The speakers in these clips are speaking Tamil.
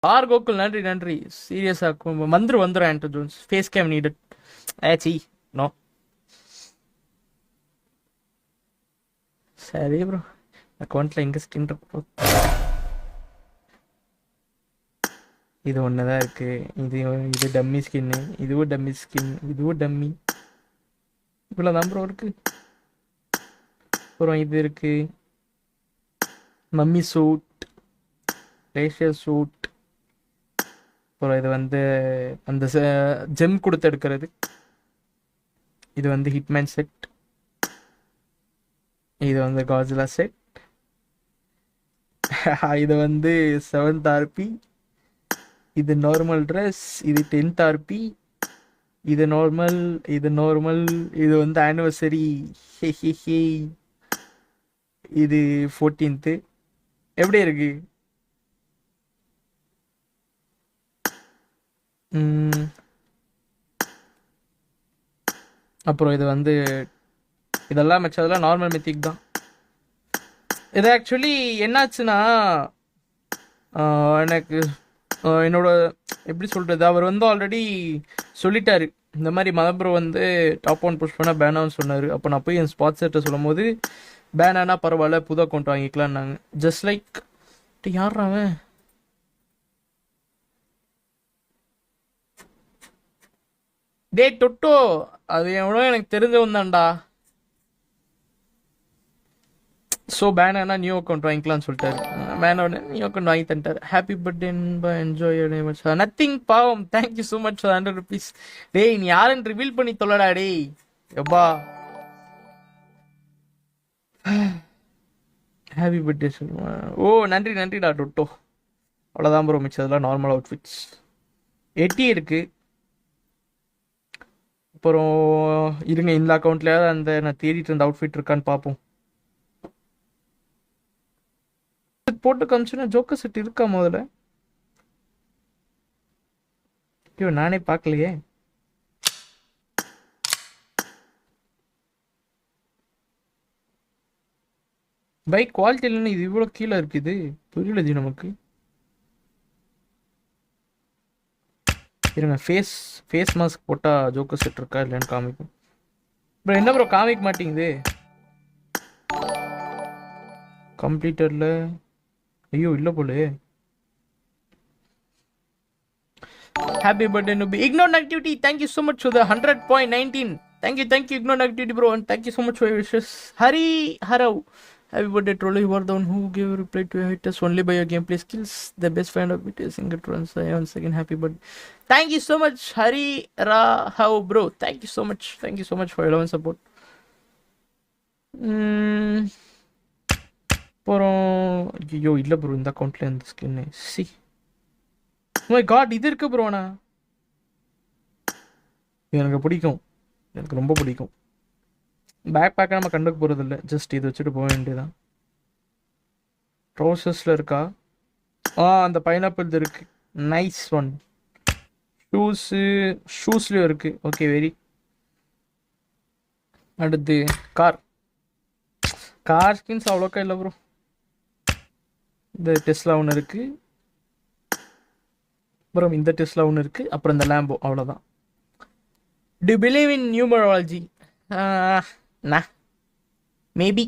ஆர் கோகுல் நன்றி நன்றி. சீரியஸா வந்துரும் Anto Jones. Face cam needed. ஏச்சி நோ. சரி ப்ரோ, அக்கௌண்ட்ல எங்க ஸ்கின் இருக்கு ப்ரோ? இது ஒண்ணுதான் இருக்கு. இது டம்மி ஸ்கின்னு, இதுவும் டம்மி ஸ்கின், இதுவும் டம்மி. இவ்வளவுதான் ப்ரோ இருக்கு. அப்புறம் இது இருக்கு, மம்மி சூட், ரேஷியல் சூட். அப்புறம் இது வந்து அந்த ஜெம் கொடுத்து எடுக்கிறது. இது வந்து ஹிட்மேன் செட். இது வந்து காஜிலா செட். இது வந்து 7th ஆர்பி. இது நார்மல் ட்ரெஸ். இது 10th ஆர்பி. இது நார்மல். இது வந்து ஆனிவர்சரி. இது 14th. எப்படி இருக்கு? அப்புறம் இது வந்து இதெல்லாம் மிச்சதெல்லாம் நார்மல் மித்திக் தான். இது ஆக்சுவலி என்னாச்சுன்னா, எனக்கு என்னோட எப்படி சொல்கிறது, அவர் வந்து ஆல்ரெடி சொல்லிட்டாரு இந்த மாதிரி மதப்ரோ வந்து டாப் 1 புஷ் பண்ணால் பேனான்னு சொன்னார். அப்போ நான் போய் என் ஸ்பாட் செட்டை சொல்லும் போது பேனானா பரவாயில்ல புது அக்கௌண்ட் வாங்கிக்கலான்னாங்க. ஜஸ்ட் லைக் யார் அவன்? டே டொட்டோ, அது எவ்வளோ எனக்கு தெரிஞ்சவன் தான்டா. ஸோ பேனா நியூ அக்கௌண்ட் வாங்கிக்கலாம்னு சொல்லிட்டாரு. பேனோட நியூ அக்கௌண்ட் வாங்கி தந்துட்டார். ஹாப்பி பர்த்டே என்ஜாய் நத்திங் பாவம். Thank you so much for 100 rupees. டேய் நீ யாருன்னு ரிவீல் பண்ணி தொல்லடா டேய். எப்பா ஹாப்பி பர்த்டே சொல்லுவா. ஓ நன்றி நன்றிடா டொட்டோ. அவ்வளோதான் ப்ரோ, மிச்சதெல்லாம் நார்மல் அவுட்ஃபிட்ஸ். 80 இருக்கு. அப்புறம் இருங்க, இந்த அக்கௌண்ட்ல அந்த நான் தேடிட்டு இருந்த அவுட்ஃபிட் இருக்கான்னு பார்ப்போம். போட்டு காமிச்சுன்னா ஜோக்கர் செட் இருக்கா முதல்ல? ஐயோ நானே பார்க்கலையே. பைக் குவாலிட்டி இல்லைன்னு இது இவ்வளோ கீழே இருக்குது. புரியல ஜி நமக்கு. இருங்க, ஃபேஸ் மாஸ்க் போட்டால் ஜோக்கர் செட் இருக்கா இல்லைன்னு காமிக்கும். ப்ரோ என்ன ப்ரோ காமிக்க மாட்டேங்குது கம்ப்ளீட்டரில்? ஐயோ இல்லை போலே. Happy birthday noobie. Ignore negativity, thank you so much for the 100.19. Thank you ignore negativity bro, and thank you so much for your wishes. ஹரவ். Happy birthday, Trolley. You are the one who gave a reply to your haters only by your gameplay skills. The best friend of it is single runs. Once again, happy birthday. Thank you so much, Hari Rahau, bro. Thank you so much. Thank you so much for your love and support. அப்புறம் ஐயோ இல்லை ப்ரோ, இந்த அக்கௌண்ட்ல இந்த ஸ்கின்னு சி. மை காட், இது இருக்கு ப்ரோண்ணா. எனக்கு பிடிக்கும், எனக்கு ரொம்ப பிடிக்கும். பேக் பேக்கை நம்ம கண்டுக்க போகிறது இல்லை, ஜஸ்ட் இது வச்சுட்டு போக வேண்டியதான். ட்ரௌசர்ஸில் இருக்கா? அந்த பைனாப்பிள் இருக்கு. Nice one. ஷூஸ்லேயும் இருக்குது. Okay very. அடுத்து கார் ஸ்கின்ஸ் அவ்வளோக்கா இல்லை ப்ரோ. இந்த டெஸ்லா ஒன்று இருக்குது, அப்புறம் இந்த டெஸ்லா ஒன்று இருக்குது, அப்புறம் இந்த லேம்போ, அவ்வளோதான். To believe in numerology? Maybe.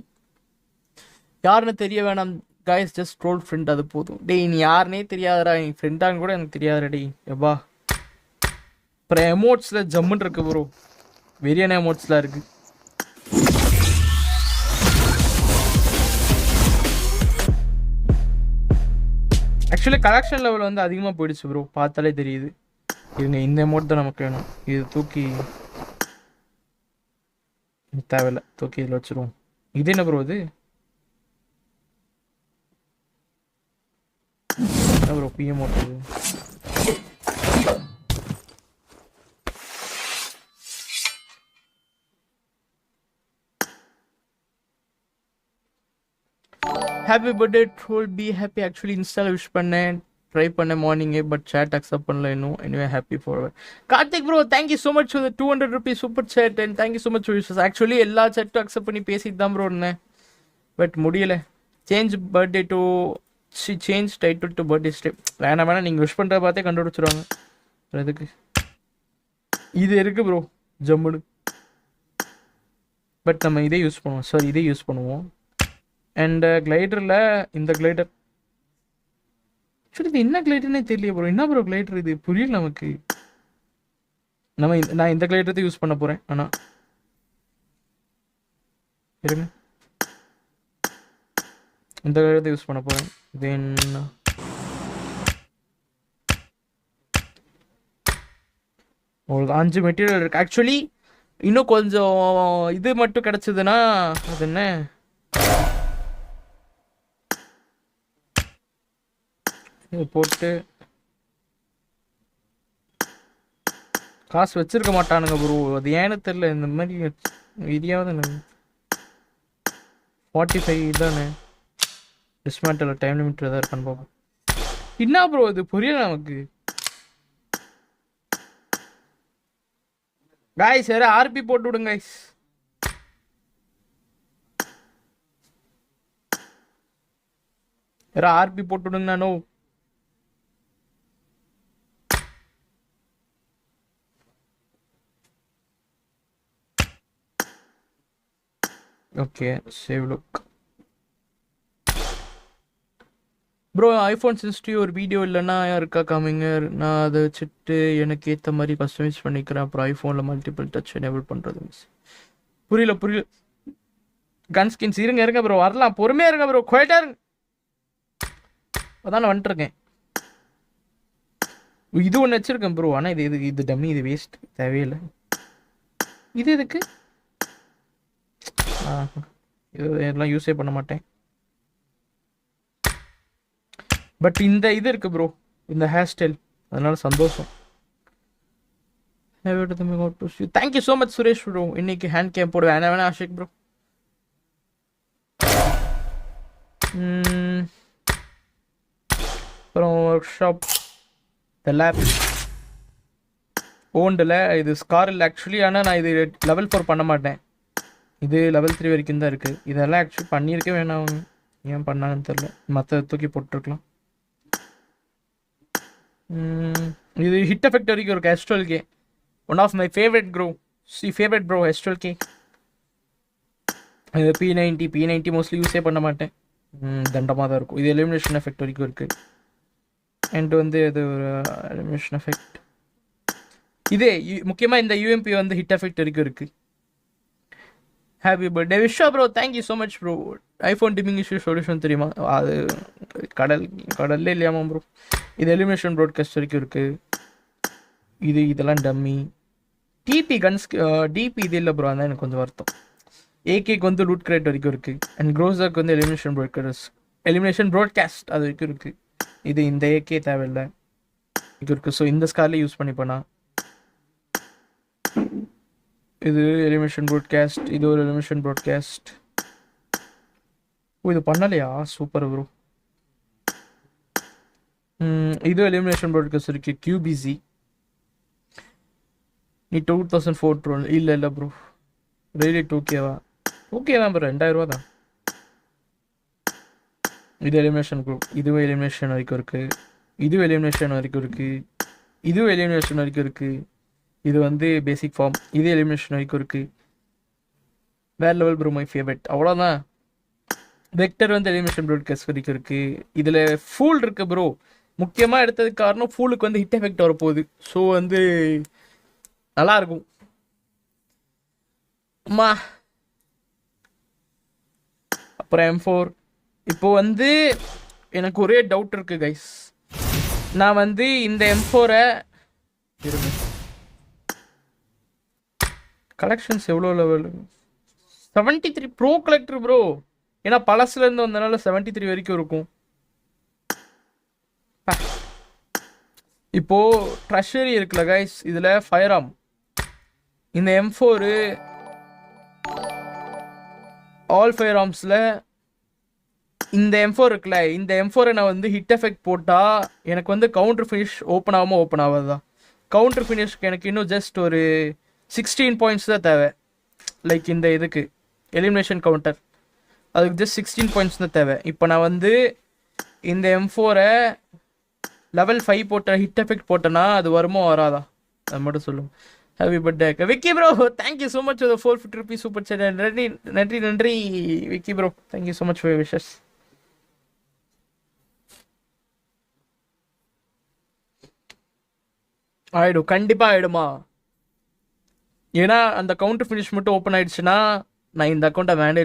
யாருன்னு தெரிய வேணாம் கைஸ், ஜஸ்ட் ட்ரோல் ஃப்ரெண்ட், அது போதும். டேய் நீ யாருனே தெரியாதடா, என் ஃப்ரெண்டான்னு கூட எனக்கு தெரியாதடா டேய். எப்பா அப்புறம் எமோட்ஸில் ஜம்முன்னு இருக்கு ப்ரோ, வெரியான எமோட்ஸ்லாம் இருக்குது. ஆக்சுவலி கலெக்ஷன் லெவல் வந்து அதிகமாக போயிடுச்சு ப்ரோ, பார்த்தாலே தெரியுது. இதுங்க இந்த எமௌண்ட் தான் நமக்கு வேணும். இது தூக்கி தேவையில்லை, தூக்கி இதில் வச்சுருவோம். இது என்ன ப்ரோ? இது என்ன ப்ரோ பிஎம் ஓட்டுது? Happy birthday troll, be happy. Actually இன்ஸ்டால விஷ் பண்ணேன், ட்ரை பண்ண மார்னிங்கே, பட் சேட் அக்செப்ட் பண்ணல இன்னும். Anyway happy forward. Karthik bro, thank you so much for 200 rupees super chat, and thank you so much for wishes. Actually எல்லா சேட்டும் அக்செப்ட் பண்ணி பேசிட்டு தான் ப்ரோ இருந்தேன், பட் முடியல. Change birthday to she change title to birthday stay. வேணாம் நீங்கள் விஷ் பண்ணுறத பார்த்தே கண்டுபிடிச்சிருவாங்க. எதுக்கு இது இருக்குது ப்ரோ ஜம்முன்னு. பட் நம்ம இதே யூஸ் பண்ணுவோம். சாரி, இதே யூஸ் பண்ணுவோம். அண்ட் கிளைடரில் இந்த கிளைடர் ஆக்சுவலி இது என்ன கிளைடர்னே தெரியல ப்ரோ. என்ன ப்ரோ கிளைடர் இது புரியல நமக்கு. நான் இந்த கிளைடர் யூஸ் பண்ண போகிறேன். ஆனால் இருங்க, இந்த கிளைடர் யூஸ் பண்ண போகிறேன். தென் ஒரு 5 மெட்டீரியல் இருக்குது. ஆக்சுவலி இன்னும் கொஞ்சம் இது மட்டும் கிடச்சிதுன்னா அது என்ன இது போட்டு காசு வச்சிருக்க மாட்டானுங்க ப்ரோ. அது ஏன்னு தெரியல. இந்த மாதிரி இதையாவது 45 தானே டிஸ்மேண்டில் டைம் லிமிட் எதாவது இருக்கான்னு பார்ப்போம். என்ன ப்ரோ இது புரியல நமக்கு. गाइस यार आरपी போட்டு விடுங்க गाइस. यार आरपी போட்டு விடுங்க. நானோ okay save look bro. IPhone 60 ஒரு வீடியோ இல்லைன்னா இருக்கா காமிங்க. நான் அதை வச்சுட்டு எனக்கு ஏற்ற மாதிரி கஸ்டமைஸ் பண்ணிக்கிறேன். அப்புறம் ஐஃபோனில் மல்டிபிள் டச் எனேபிள் பண்ணுறது மிஸ். புரியல. கன் ஸ்கின்ஸ் இருங்க ப்ரோ, வரலாம். பொறுமையாக இருங்க ப்ரோ, குவைட்டா இருங்க. அதான் நான் வந்துட்டுருக்கேன். இது ஒன்று வச்சுருக்கேன் ப்ரோ. ஆனால் இது டம்மி, இது வேஸ்ட், தேவையில்லை. இது எதுக்கு? இது எல்லாம் யூஸே பண்ண மாட்டேன். பட் இந்த இது இருக்கு ப்ரோ, இந்த ஹேர் ஸ்டைல், அதனால சந்தோஷம். Thank you so much Suresh bro. இன்னைக்கு ஹேண்ட் கேம் போடுவேன். வேணா ஆஷிக் ப்ரோ. அப்புறம் ஒர்க் ஷாப் த லேப் ஓண்டில் இது ஸ்காரில் ஆக்சுவலி. ஆனால் நான் இது லெவல் 4 பண்ண மாட்டேன். இது லெவல் 3 வரைக்கும் தான் இருக்குது. இதெல்லாம் ஆக்சுவலி பண்ணியிருக்கே வேணாம். ஏன் பண்ணாங்கன்னு தெரில. மற்ற தூக்கி போட்டுருக்கலாம். இது ஹிட் எஃபெக்ட் வரைக்கும் இருக்கு. Astral K one of my favourite bro astral K. இது P90 மோஸ்ட்லி யூஸே பண்ண மாட்டேன். தண்டமாக தான் இருக்கும். இது எலிமினேஷன் எஃபெக்ட் வரைக்கும் இருக்குது. அண்ட் இது ஒரு எலிமினேஷன் எஃபெக்ட். இதே முக்கியமாக இந்த யூஎம்பி ஹிட் எஃபெக்ட் வரைக்கும் இருக்குது. ஹாப்பி பர்த்டே விஷா bro. Thank you so much bro. IPhone dimming issue solution தெரியுமா? அது கடல்லே இல்லையாமா ப்ரோ. இது எலிமினேஷன் ப்ராட்காஸ்ட் வரைக்கும் இருக்குது. இதெல்லாம் டம்மி. டிபி கன்ஸ் டிபி இது இல்லை ப்ரோ. அதான் எனக்கு கொஞ்சம் வருத்தம். ஏகேக்கு லூட் கிரேட் வரைக்கும் இருக்குது. அண்ட் க்ரோஸாக்கு எலிமினேஷன் ப்ராட்காஸ்ட் அது வரைக்கும் இருக்குது. இது இந்த ஏகே தேவையில்லை இருக்குது. ஸோ இந்த ஸ்கார்லேயே யூஸ் பண்ணிப்பேனா. இது எலிமினேஷன் ப்ராட்காஸ்ட். இது ஒரு எலிமினேஷன் ப்ராட்காஸ்ட். இது பண்ணலையா? Super bro. இது எலிமினேஷன் ப்ராட்காஸ்ட் இருக்கு. QBZ நீ 2004 ப்ரோ. இல்லை ப்ரோ, ரெடி 2Kவா? ஓகே தான் ப்ரோ, 2000 ரூபா தான். இது எலிமினேஷன் குரூப். இதுவும் எலிமினேஷன் வரைக்கும் இருக்குது. இதுவும் எலிமினேஷன் வரைக்கும் இருக்குது. இதுவும் எலிமினேஷன் வரைக்கும் இருக்குது. இது பேசிக் ஃபார்ம். இது எலிமினேஷன் வரைக்கும் இருக்குது. வேறு லெவல் ப்ரோ, மை ஃபேவரட். அவ்வளோதான். வெக்டர் எலிமினேஷன் ப்ராட்காஸ்ட் வரைக்கும் இருக்குது. இதில் ஃபூல் இருக்குது ப்ரோ. முக்கியமாக எடுத்ததுக்கு காரணம் ஃபூலுக்கு ஹிட் எஃபெக்ட் வரப்போகுது. ஸோ நல்லாயிருக்கும். அம்மா அப்புறம் M4. இப்போ எனக்கு ஒரே டவுட் இருக்குது கைஸ். நான் இந்த M4-ஐ கலெக்ஷன்ஸ் எவ்வளோ லெவல்? 73 bro collector bro. ஏன்னா பழசுலேருந்து வந்தனால 73 வரைக்கும் இருக்கும். இப்போ ட்ரெஷரி இருக்குல்ல கைஸ், இதில் ஃபயர் ஆர்ம். இந்த M4 ஆல் ஃபயர் ஆர்ம்ஸில் இந்த M4 இருக்குல்ல, இந்த M4-ஐ நான் ஹிட் எஃபெக்ட் போட்டால் எனக்கு கவுண்டர் ஃபினிஷ் ஓப்பன் ஆகாதா? கவுண்டர் ஃபினிஷ்க்கு எனக்கு இன்னும் ஜஸ்ட் ஒரு 16 பாயிண்ட்ஸ் தான் தேவை. லைக் இந்த இதுக்கு எலிமினேஷன் கவுண்டர், அதுக்கு ஜஸ்ட் 16 பாயிண்ட்ஸ் தான் தேவை. இப்போ நான் இந்த M4 லெவல் 5 போட்ட ஹிட் எஃபெக்ட் போட்டனா அது வருமோ வராதா அது மட்டும் சொல்லுங்க. Happy birthday Vicky bro, thank you so much for 450 rupees super chat. நன்றி நன்றி நன்றி Vicky bro, thank you so much for your wishes. ஆயிடும், கண்டிப்பா ஆயிடுமா. ஏன்னா அந்த கவுண்டர் ஃபினிஷ் மட்டும் ஓப்பன் ஆயிடுச்சுன்னா நான் இந்த அக்கௌண்ட்டை வேண்டே